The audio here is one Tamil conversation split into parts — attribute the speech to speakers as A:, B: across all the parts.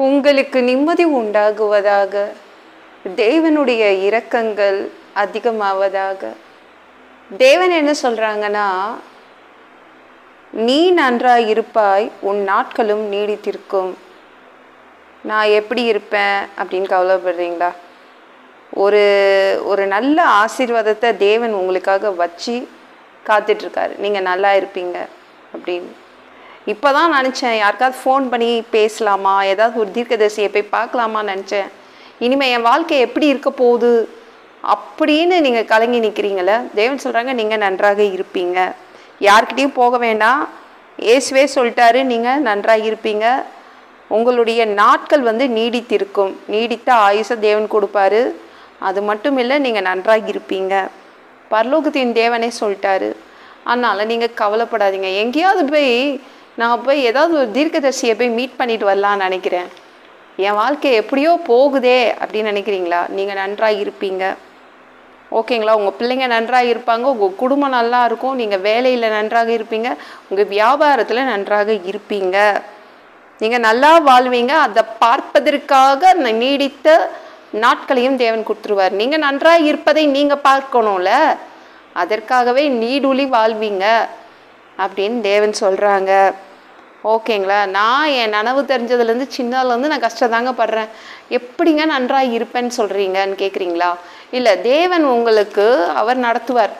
A: உங்களுக்கு நிம்மதி உண்டாகுவதாக. தேவனுடைய இரக்கங்கள் அதிகமாவதாக. தேவன் என்ன சொல்றாங்கன்னா, நீ நன்றாய் இருப்பாய், உன் நாட்களும் நீடித்திருக்கும். நான் எப்படி இருப்பேன் அப்படின்னு கவலைப்படுறீங்களா? ஒரு ஒரு நல்ல ஆசீர்வாதத்தை தேவன் உங்களுக்காக வச்சு காத்துட்ருக்காரு, நீங்கள் நல்லா இருப்பீங்க அப்படின்னு. இப்போ தான் நினச்சேன், யாருக்காவது ஃபோன் பண்ணி பேசலாமா, ஏதாவது ஒரு தீர்க்கதரிசியை போய் பார்க்கலாமான்னு நினச்சேன். இனிமேல் என் வாழ்க்கை எப்படி இருக்க போகுது அப்படின்னு நீங்கள் கலங்கி நிற்கிறீங்களே, தேவன் சொல்கிறாங்க நீங்கள் நன்றாக இருப்பீங்க. யார்கிட்டையும் போக வேண்டாம், இயேசுவே சொல்லிட்டாரு நீங்கள் நன்றாக இருப்பீங்க. உங்களுடைய நாட்கள் நீடித்திருக்கும். நீடித்த ஆயுசை தேவன் கொடுப்பாரு. அது மட்டும் இல்லை, நீங்கள் நன்றாக இருப்பீங்க. பரலோகத்தின் தேவனே சொல்லிட்டாரு. அதனால் நீங்கள் கவலைப்படாதீங்க. எங்கேயாவது நான் ஏதாவது ஒரு தீர்க்கதரிசியை போய் மீட் பண்ணிட்டு வரலான்னு நினைக்கிறேன், என் வாழ்க்கை எப்படியோ போகுதே அப்படின்னு நினைக்கிறீங்களா? நீங்கள் நன்றாக இருப்பீங்க. ஓகேங்களா? உங்கள் பிள்ளைங்க நன்றாக இருப்பாங்க, உங்கள் குடும்பம் நல்லா இருக்கும், நீங்கள் வேலையில் நன்றாக இருப்பீங்க, உங்கள் வியாபாரத்தில் நன்றாக இருப்பீங்க, நீங்கள் நல்லா வாழ்வீங்க. அதை பார்ப்பதற்காக நீடித்த நாட்களையும் தேவன் கொடுத்துருவார். நீங்கள் நன்றாக இருப்பதை நீங்கள் பார்க்கணும்ல, அதற்காகவே நீடுழி வாழ்வீங்க அப்படின்னு தேவன் சொல்கிறாங்க. ஓகேங்களா? நான் என் நனவு தெரிஞ்சதுலேருந்து சின்னதுலேருந்து நான் கஷ்டதாங்க படுறேன். எப்படிங்க நன்றாக இருப்பேன்னு சொல்கிறீங்கன்னு கேட்குறீங்களா? இல்லை, தேவன் உங்களுக்கு அவர் நடத்துவார்.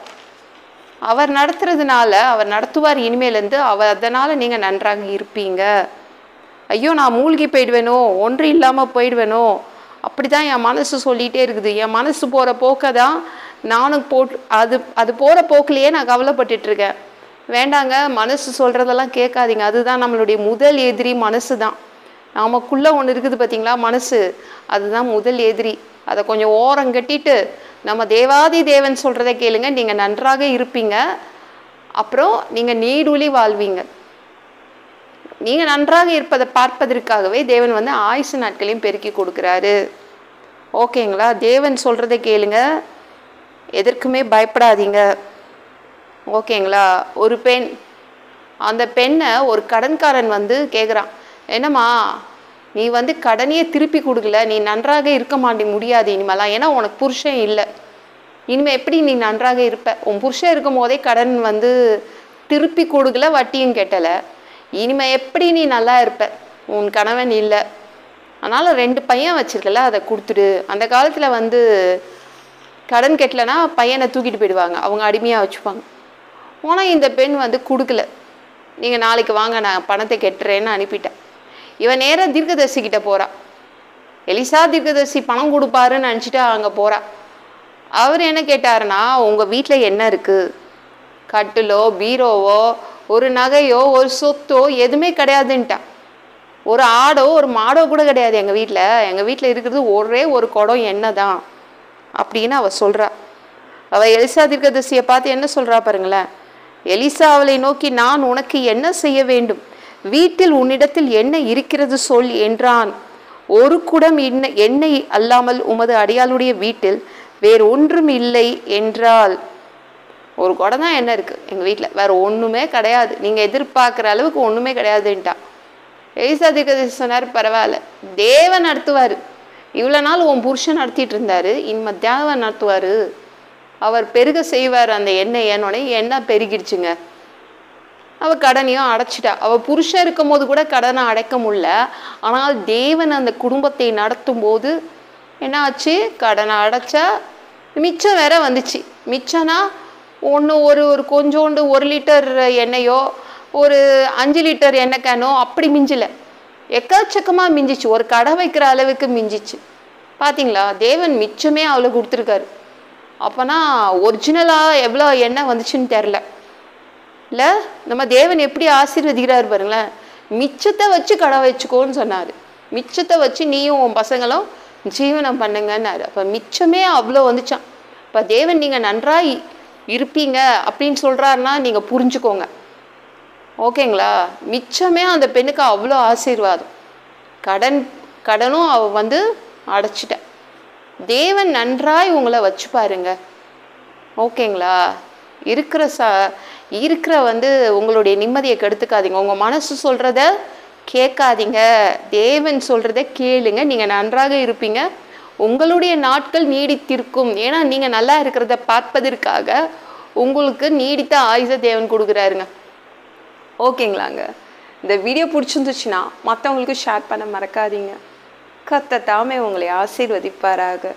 A: அவர் நடத்துறதுனால அவர் நடத்துவார் இனிமேலேருந்து. அதனால் நீங்கள் நன்றாக இருப்பீங்க. ஐயோ நான் மூழ்கி போயிடுவேனோ, ஒன்று இல்லாமல் போயிடுவேனோ, அப்படி தான் என் மனசு சொல்லிகிட்டே இருக்குது. என் மனசு போகிற போக்கை தான் நானும் அது போகிற போக்கிலேயே நான் கவலைப்பட்டுட்ருக்கேன். வேண்டாங்க, மனசு சொல்கிறதெல்லாம் கேட்காதீங்க. அதுதான் நம்மளுடைய முதல் எதிரி, மனசு தான். நமக்குள்ளே ஒன்று இருக்குது பார்த்தீங்களா, மனசு, அதுதான் முதல் எதிரி. அதை கொஞ்சம் ஓரம் கட்டிட்டு நம்ம தேவாதி தேவன் சொல்கிறத கேளுங்க, நீங்கள் நன்றாக இருப்பீங்க. அப்புறம் நீங்கள் நீடுழி வாழ்வீங்க. நீங்கள் நன்றாக இருப்பதை பார்ப்பதற்காகவே தேவன் ஆயுசு நாட்களையும் பெருக்கி கொடுக்குறாரு. ஓகேங்களா? தேவன் சொல்கிறத கேளுங்க, எதற்குமே பயப்படாதீங்க. ஓகேங்களா? ஒரு பெண், அந்த பெண்ணை ஒரு கடன்காரன் கேட்குறான், என்னம்மா நீ கடனையே திருப்பி கொடுக்கல, நீ நன்றாக இருக்க முடியாது இனிமேலாம், ஏன்னா உனக்கு புருஷன் இல்லை. இனிமேல் எப்படி நீ நன்றாக இருப்ப? உன் புருஷன் இருக்கும் போதே கடன் திருப்பி கொடுக்கல, வட்டியும் கெட்டலை, இனிமேல் எப்படி நீ நல்லா இருப்ப? உன் கணவன் இல்லை, அதனால் 2 பையன் வச்சிருக்கல, அதை கொடுத்துடு. அந்த காலத்தில் கடன் கெட்டலைன்னா பையனை தூக்கிட்டு போயிடுவாங்க, அவங்க அடிமையாக வச்சுப்பாங்க. ஆனால் இந்த பெண் கொடுக்கல. நீங்கள் நாளைக்கு வாங்க, நான் பணத்தை கெட்டுறேன்னு அனுப்பிட்டேன். இவன் நேராக தீர்க்கதரிசிக்கிட்ட போகிறா. எலிசா தீர்க்கதரிசி பணம் கொடுப்பாருன்னு நினச்சிட்டு அங்கே போகிறா. அவர் என்ன கேட்டாருன்னா, உங்கள் வீட்டில் என்ன இருக்குது? கட்டிலோ பீரோவோ ஒரு நகையோ ஒரு சொத்தோ எதுவுமே கிடையாதுன்ட்டான். ஒரு ஆடோ ஒரு மாடோ கூட கிடையாது எங்கள் வீட்டில். எங்கள் வீட்டில் இருக்கிறது ஒரே ஒரு குடம் எண்ணெய் தான் அப்படின்னு அவள் சொல்கிறா. அவள் எலிசா தீர்க்கதரிசியை பார்த்து என்ன சொல்கிறா பாருங்களேன். எலிசா அவளை நோக்கி, நான் உனக்கு என்ன செய்ய வேண்டும்? வீட்டில் உன்னிடத்தில் என்ன இருக்கிறது சொல் என்றான். ஒரு குடம் எண்ணெய் அல்லாமல் உமது அடியாளுடைய வீட்டில் வேறு ஒன்றும் இல்லை என்றாள். ஒரு குடம் தான் என்ன இருக்குது எங்கள் வீட்டில், வேறு ஒன்றுமே கிடையாது, நீங்கள் எதிர்பார்க்குற அளவுக்கு ஒன்றுமே கிடையாதுன்ட்டா. எலிசா தீர்க்கதரிசி சொன்னார், பரவாயில்ல, தேவன் நடத்துவார். இவ்வளோ நாள் உன் புருஷன் நடத்திட்டு இருந்தார், இனிமேல் தேவன் நடத்துவார், அவர் பெருக செய்வார் அந்த எண்ணெய். எண்ணெய் பெருகிடுச்சுங்க. அவள் கடனையும் அடைச்சிட்டா. அவள் புருஷன் இருக்கும் போது கூட கடனை அடைக்க முடியல. ஆனால் தேவன் அந்த குடும்பத்தை நடத்தும் போது என்ன ஆச்சு? கடனை அடைச்சா மிச்சம் வேற வந்துச்சு. மிச்சம்னா ஒரு கொஞ்சோண்டு 1 லிட்டர் எண்ணெயோ ஒரு 5 லிட்டர் எண்ணெய் கேனோ அப்படி மிஞ்சலை, எக்கச்சக்கமாக மிஞ்சிச்சு. ஒரு கடை வைக்கிற அளவுக்கு மிஞ்சிச்சு. பார்த்தீங்களா? தேவன் மிச்சமே அவ்வளோ கொடுத்துருக்காரு. அப்போனா ஒரிஜினலாக எவ்வளோ எண்ணெய் வந்துச்சுன்னு தெரில இல்லை? நம்ம தேவன் எப்படி ஆசீர்வதிக்கிறார் பாருங்களேன். மிச்சத்தை வச்சு கடை வச்சுக்கோன்னு சொன்னார். மிச்சத்தை வச்சு நீயும் உன் பசங்களும் ஜீவனம் பண்ணுங்கன்னாரு. அப்போ மிச்சமே அவ்வளோ வந்துச்சான். இப்போ தேவன் நீங்கள் நன்றாக இருப்பீங்க அப்படின்னு சொல்கிறாருன்னா நீங்கள் புரிஞ்சுக்கோங்க. ஓகேங்களா? மிச்சமே அந்த பெண்ணுக்கு அவ்வளோ ஆசீர்வாதம். கடனும் அவள் அடைச்சிட்ட. தேவன் நன்றாய் உங்களை வச்சு பாருங்க. ஓகேங்களா? இருக்கிற உங்களுடைய நிம்மதியை கெடுத்துக்காதீங்க. உங்கள் மனசு சொல்கிறத கேட்காதீங்க, தேவன் சொல்கிறத கேளுங்க, நீங்கள் நன்றாக இருப்பீங்க, உங்களுடைய நாட்கள் நீடித்திருக்கும். ஏன்னா நீங்கள் நல்லா இருக்கிறத பார்ப்பதற்காக உங்களுக்கு நீடித்த ஆயுச தேவன் கொடுக்குறாருங்க. ஓகேங்களாங்க? இந்த வீடியோ பிடிச்சிருந்துச்சுன்னா மற்றவங்களுக்கு ஷேர் பண்ண மறக்காதீங்க. கர்த்தர் தாமே உங்களை ஆசீர்வதிப்பாராக.